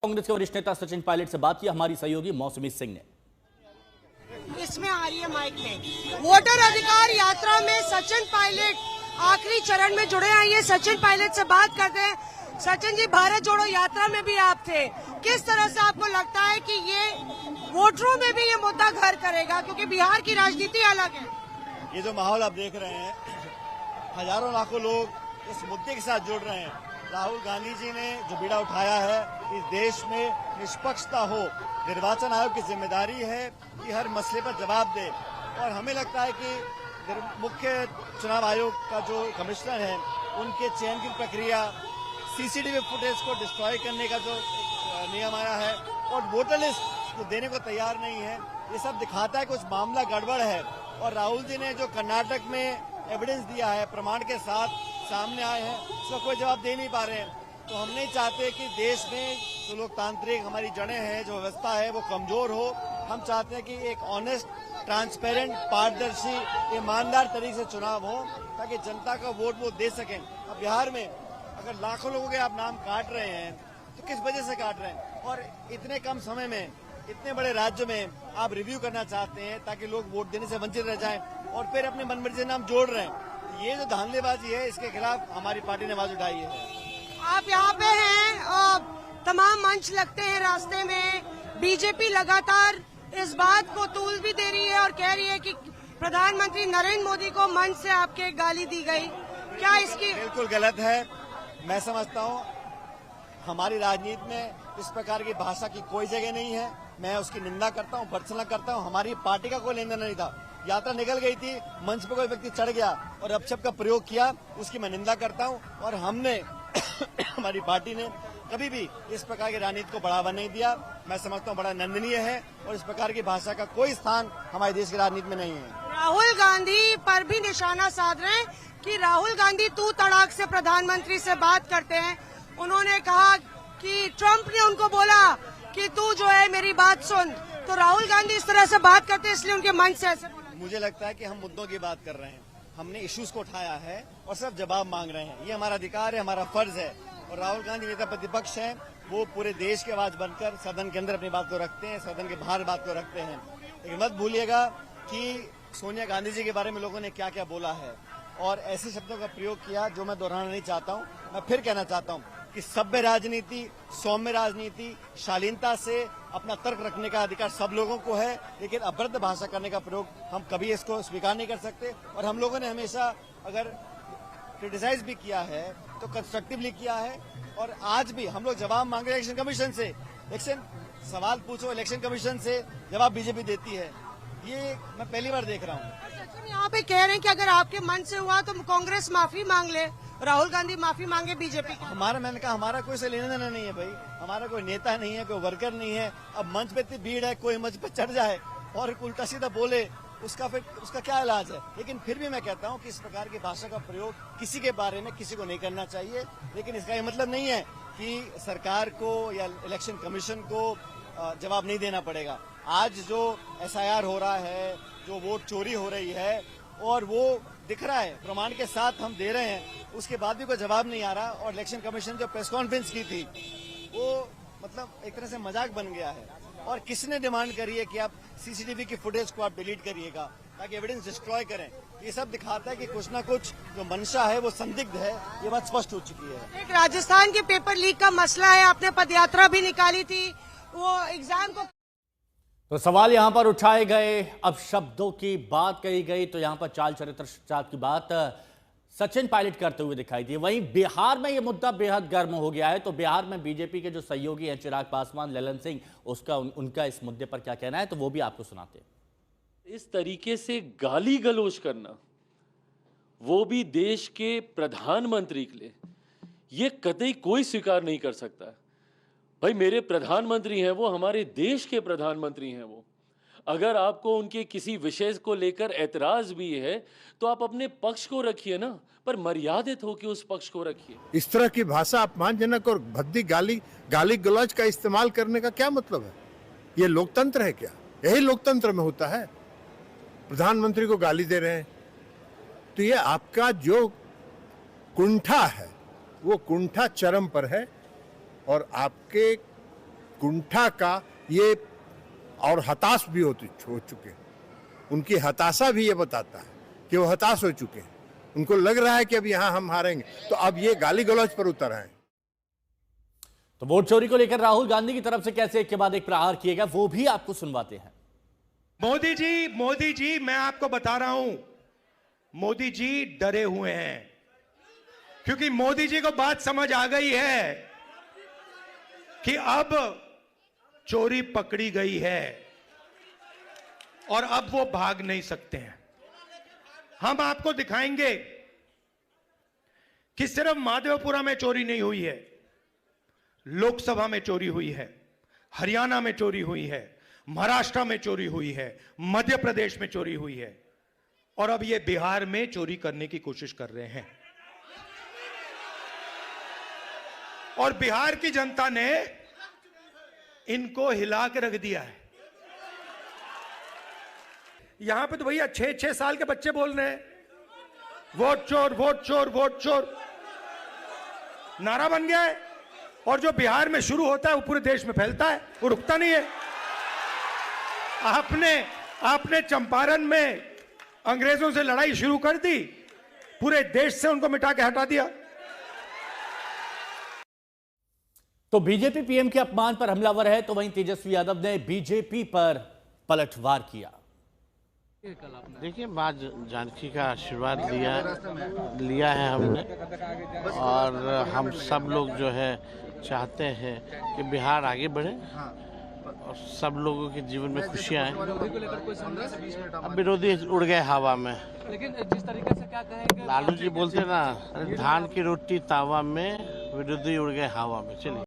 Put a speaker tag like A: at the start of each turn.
A: कांग्रेस के वरिष्ठ नेता सचिन पायलट से बात की हमारी सहयोगी मौसमी सिंह ने।
B: इसमें आ रही है माइक में। वोटर अधिकार यात्रा में सचिन पायलट आखिरी चरण में जुड़े हैं। ये सचिन पायलट से बात करते हैं। सचिन जी, भारत जोड़ो यात्रा में भी आप थे, किस तरह से आपको लगता है कि ये वोटरों में भी ये मुद्दा घर करेगा, क्योंकि बिहार की राजनीति अलग है?
C: ये जो माहौल आप देख रहे हैं, हजारों लाखों लोग इस मुद्दे के साथ जुड़ रहे हैं। राहुल गांधी जी ने जो बीड़ा उठाया है, इस देश में निष्पक्षता हो, निर्वाचन आयोग की जिम्मेदारी है कि हर मसले पर जवाब दे। और हमें लगता है कि मुख्य चुनाव आयोग का जो कमिश्नर है, उनके चयन की प्रक्रिया, सीसीटीवी फुटेज को डिस्ट्रॉय करने का जो नियम आया है और वोटर लिस्ट को देने को तैयार नहीं है, ये सब दिखाता है कुछ मामला गड़बड़ है। और राहुल जी ने जो कर्नाटक में एविडेंस दिया है, प्रमाण के साथ सामने आए हैं, उसका कोई जवाब दे नहीं पा रहे हैं। तो हम नहीं चाहते कि देश में जो लोकतांत्रिक हमारी जड़ें हैं, जो व्यवस्था है, वो कमजोर हो। हम चाहते हैं कि एक ऑनेस्ट, ट्रांसपेरेंट, पारदर्शी, ईमानदार तरीके से चुनाव हो, ताकि जनता का वोट वो दे सकें। अब बिहार में अगर लाखों लोगों के आप नाम काट रहे हैं, तो किस वजह से काट रहे हैं? और इतने कम समय में, इतने बड़े राज्य में आप रिव्यू करना चाहते हैं ताकि लोग वोट देने से वंचित रह जाएं, और फिर अपने मनमर्जी से नाम जोड़ रहे हैं। ये जो धांधलेबाजी है, इसके खिलाफ हमारी पार्टी ने आवाज उठाई है।
B: आप यहाँ पे हैं, तमाम मंच लगते हैं रास्ते में। बीजेपी लगातार इस बात को तूल भी दे रही है और कह रही है कि प्रधानमंत्री नरेंद्र मोदी को मंच से आपके गाली दी गई। क्या इसकी?
C: बिल्कुल गलत है। मैं समझता हूँ हमारी राजनीति में इस प्रकार की भाषा की कोई जगह नहीं है। मैं उसकी निंदा करता हूँ, भर्त्सना करता हूँ। हमारी पार्टी का कोई लेन देन नहीं था। यात्रा निकल गई थी, मंच पर कोई व्यक्ति चढ़ गया और अपशब्द का प्रयोग किया, उसकी मैं निंदा करता हूँ। और हमने हमारी पार्टी ने कभी भी इस प्रकार की राजनीति को बढ़ावा नहीं दिया। मैं समझता हूँ बड़ा निंदनीय है और इस प्रकार की भाषा का कोई स्थान हमारे देश की राजनीति में नहीं है।
B: राहुल गांधी पर भी निशाना साध रहे हैं कि राहुल गांधी तू तड़ाक से प्रधानमंत्री से बात करते हैं। उन्होंने कहा कि ट्रंप ने उनको बोला कि तू जो है मेरी बात सुन, तो राहुल गांधी इस तरह से बात करते हैं, इसलिए उनके मंच से ऐसे बोला।
C: मुझे लगता है कि हम मुद्दों की बात कर रहे हैं, हमने इश्यूज को उठाया है और सब जवाब मांग रहे हैं। ये हमारा अधिकार है, हमारा फर्ज है। और राहुल गांधी नेता प्रतिपक्ष हैं, वो पूरे देश की आवाज बनकर सदन के अंदर अपनी बात को रखते हैं, सदन के बाहर बात को रखते हैं। लेकिन मत भूलिएगा कि सोनिया गांधी जी के बारे में लोगों ने क्या क्या बोला है और ऐसे शब्दों का प्रयोग किया जो मैं दोहराना नहीं चाहता हूँ। मैं फिर कहना चाहता हूँ कि सभ्य राजनीति, सौम्य राजनीति, शालीनता से अपना तर्क रखने का अधिकार सब लोगों को है, लेकिन अभद्र भाषा करने का प्रयोग हम कभी इसको स्वीकार नहीं कर सकते। और हम लोगों ने हमेशा अगर क्रिटिसाइज भी किया है तो कंस्ट्रक्टिवली किया है। और आज भी हम लोग जवाब मांगे इलेक्शन कमीशन से। इलेक्शन सवाल पूछो इलेक्शन कमीशन से, जवाब बीजेपी देती है। ये मैं पहली बार देख रहा हूँ।
B: यहाँ पे कह रहे हैं कि अगर आपके मन से हुआ तो कांग्रेस माफी मांग ले, राहुल गांधी माफी मांगे बीजेपी की।
C: मैंने कहा हमारा कोई से लेना देना नहीं है भाई, हमारा कोई नेता नहीं है, कोई वर्कर नहीं है। अब मंच पे इतनी भीड़ है, कोई मंच पे चढ़ जाए और उल्टा सीधा बोले, उसका क्या इलाज है? लेकिन फिर भी मैं कहता हूं कि इस प्रकार की भाषा का प्रयोग किसी के बारे में किसी को नहीं करना चाहिए। लेकिन इसका ये मतलब नहीं है कि सरकार को या इलेक्शन कमीशन को जवाब नहीं देना पड़ेगा। आज जो SIR हो रहा है, जो वोट चोरी हो रही है, और वो दिख रहा है, प्रमाण के साथ हम दे रहे हैं, उसके बाद भी कोई जवाब नहीं आ रहा। और इलेक्शन कमीशन जो प्रेस कॉन्फ्रेंस की थी, वो मतलब एक तरह से मजाक बन गया है। और किसने डिमांड करी है कि आप सीसीटीवी की फुटेज को आप डिलीट करिएगा ताकि एविडेंस डिस्ट्रॉय करें? ये सब दिखाता है कि कुछ ना कुछ जो मंशा है वो संदिग्ध है। ये बात स्पष्ट हो चुकी है।
B: एक राजस्थान के पेपर लीक का मसला है, आपने पदयात्रा भी निकाली थी, वो एग्जाम को।
A: तो सवाल यहां पर उठाए गए, अब शब्दों की बात कही गई तो यहां पर चाल चरित्र की बात सचिन पायलट करते हुए दिखाई दिए। वहीं बिहार में यह मुद्दा बेहद गर्म हो गया है। तो बिहार में बीजेपी के जो सहयोगी हैं चिराग पासवान, ललन सिंह, उनका इस मुद्दे पर क्या कहना है, तो वो भी आपको सुनाते हैं।
D: इस तरीके से गाली गलौज करना, वो भी देश के प्रधानमंत्री के लिए, ये कतई कोई स्वीकार नहीं कर सकता। भाई मेरे प्रधानमंत्री हैं, वो हमारे देश के प्रधानमंत्री हैं। वो अगर आपको उनके किसी विषय को लेकर ऐतराज भी है तो आप अपने पक्ष को रखिए ना, पर मर्यादित होकर उस पक्ष को रखिए।
E: इस तरह की भाषा अपमानजनक और भद्दी गाली गलौज का इस्तेमाल करने का क्या मतलब है? ये लोकतंत्र है क्या? यही लोकतंत्र में होता है। प्रधानमंत्री को गाली दे रहे हैं तो ये आपका जो कुंठा है वो कुंठा चरम पर है। और आपके कुंठा का ये और हताश भी हो चुके हैं। उनकी हताशा भी ये बताता है कि वो हताश हो चुके हैं। उनको लग रहा है कि अब यहाँ हम हारेंगे, तो अब ये गाली गलौज पर उतर आए।
A: तो वोट चोरी को लेकर राहुल गांधी की तरफ से कैसे एक के बाद एक प्रहार किए गए वो भी आपको सुनवाते हैं।
F: मोदी जी मैं आपको बता रहा हूं, मोदी जी डरे हुए हैं, क्योंकि मोदी जी को बात समझ आ गई है कि अब चोरी पकड़ी गई है और अब वो भाग नहीं सकते हैं। हम आपको दिखाएंगे कि सिर्फ माधवपुरा में चोरी नहीं हुई है, लोकसभा में चोरी हुई है, हरियाणा में चोरी हुई है, महाराष्ट्र में चोरी हुई है, मध्य प्रदेश में चोरी हुई है और अब ये बिहार में चोरी करने की कोशिश कर रहे हैं। और बिहार की जनता ने इनको हिला के रख दिया है। यहां पे तो भैया 6-6 साल के बच्चे बोल रहे हैं वोट चोर वोट चोर वोट चोर, नारा बन गया है। और जो बिहार में शुरू होता है वो पूरे देश में फैलता है, वो रुकता नहीं है। आपने चंपारण में अंग्रेजों से लड़ाई शुरू कर दी, पूरे देश से उनको मिटा के हटा दिया।
A: तो बीजेपी पीएम के अपमान पर हमलावर है, तो वहीं तेजस्वी यादव ने बीजेपी पर पलटवार किया।
G: देखिए, मां जानकी का आशीर्वाद लिया है हमने, और हम सब लोग जो है चाहते हैं कि बिहार आगे बढ़े और सब लोगों के जीवन में खुशियां आए। अब विरोधी उड़ गए हवा में।
H: लेकिन जिस तरीके से क्या कहेंगे,
G: लालू जी बोलते ना, धान की रोटी तावा में, विरोधी उड़ गए हवा में। चलिए।